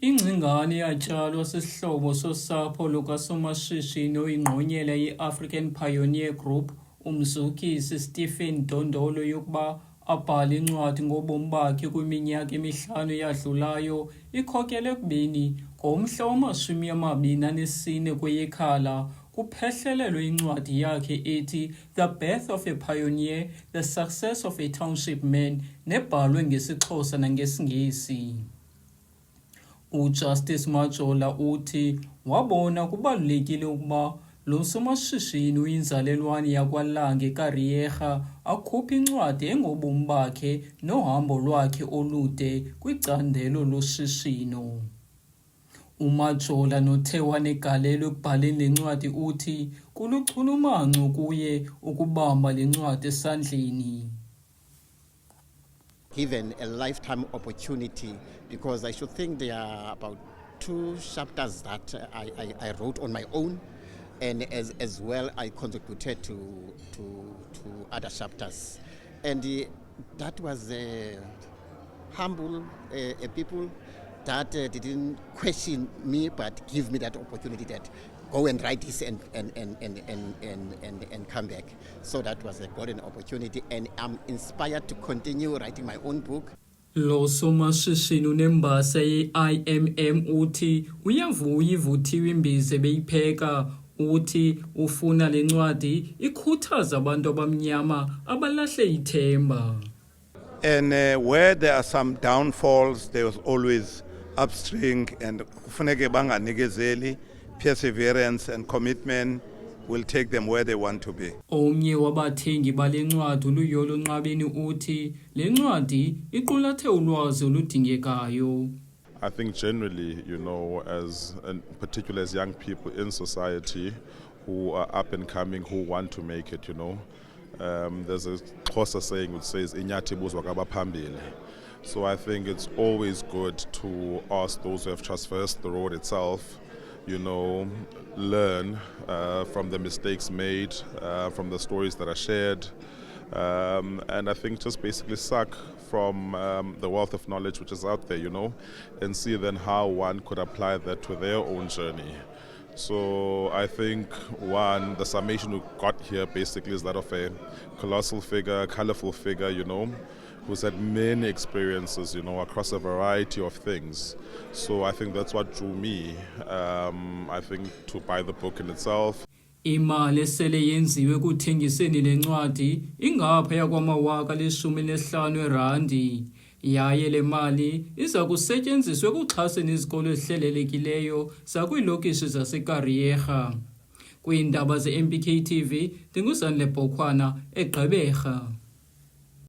Ingcingane yatshalwa sisihlobo sosapho lukasomashishini oyingqonyela ye-African Pioneer Group umzukisi Stephen Dondolo yokuba abhale incwadi ngobomi bakhe kwiminyaka emihlanu eyadlulayo ikhokele ekubeni ngomhla wama-24 kweyeKhala kuphehlelelwe incwadi yakhe ethi The Birth of a Pioneer, The Success of a Township Man nebhalwe ngesiXhosa nangesiNgesi. UJustice Majola uthi wabona kubalulekile ukuba lo somashishini uyinzalelwane yakwaLange eKariyerha akhuphe incwadi engobomi bakhe nohambo lwakhe olude kwicandelo loshishino. uMajola nothe wanegalelo ekubhaleni le ncwadi uthi kuluchulumanco kuye ukubamba le ncwadi esandleni. Given a lifetime opportunity, because I should think there are about 2 chapters that I wrote on my own, and as well I contributed to other chapters, and that was humble people that didn't question me but give me that opportunity that go and write this and come back. So that was a golden opportunity, and I'm inspired to continue writing my own book. Lo somashishini unembasa ye-IMM uthi uyavuya ivuthiwe imbiza beyipheka uthi ufuna le ncwadi ikhuthaza abantu abamnyama abalahle ithemba. And where there are some downfalls, there was always upstring, and kufuneke banganikezeli. Perseverance and commitment will take them where they want to be. Omnye wabathengi bale ncwadi uLuyolo Nqabeni uthi le ncwadi iqulathe ulwazi oludingekayo. I think generally, as in particular as young people in society who are up and coming, who want to make it, there's a Xhosa saying which says inyathi ibuzwa kwabaphambili. So I think it's always good to ask those who have traversed the road itself, learn from the mistakes made, from the stories that are shared, and I think just basically suck from the wealth of knowledge which is out there, and see then how one could apply that to their own journey. So I think the summation we got here basically is that of a colossal figure, colorful figure, who's had many experiences, across a variety of things. So I think that's what drew me, I think, to buy the book in itself. Imali esele yenziwe kuthengiseni le ncwadi ingaphaya kwama-R15 randi. Yaye le mali iza kusetyenziswa ekuxhaseni izikolo ezihlelelekileyo zakwiilokishi zaseKariyerha. Kwiindaba ze-MPK TV, ndinguzanele Bhokhwana eGqeberha.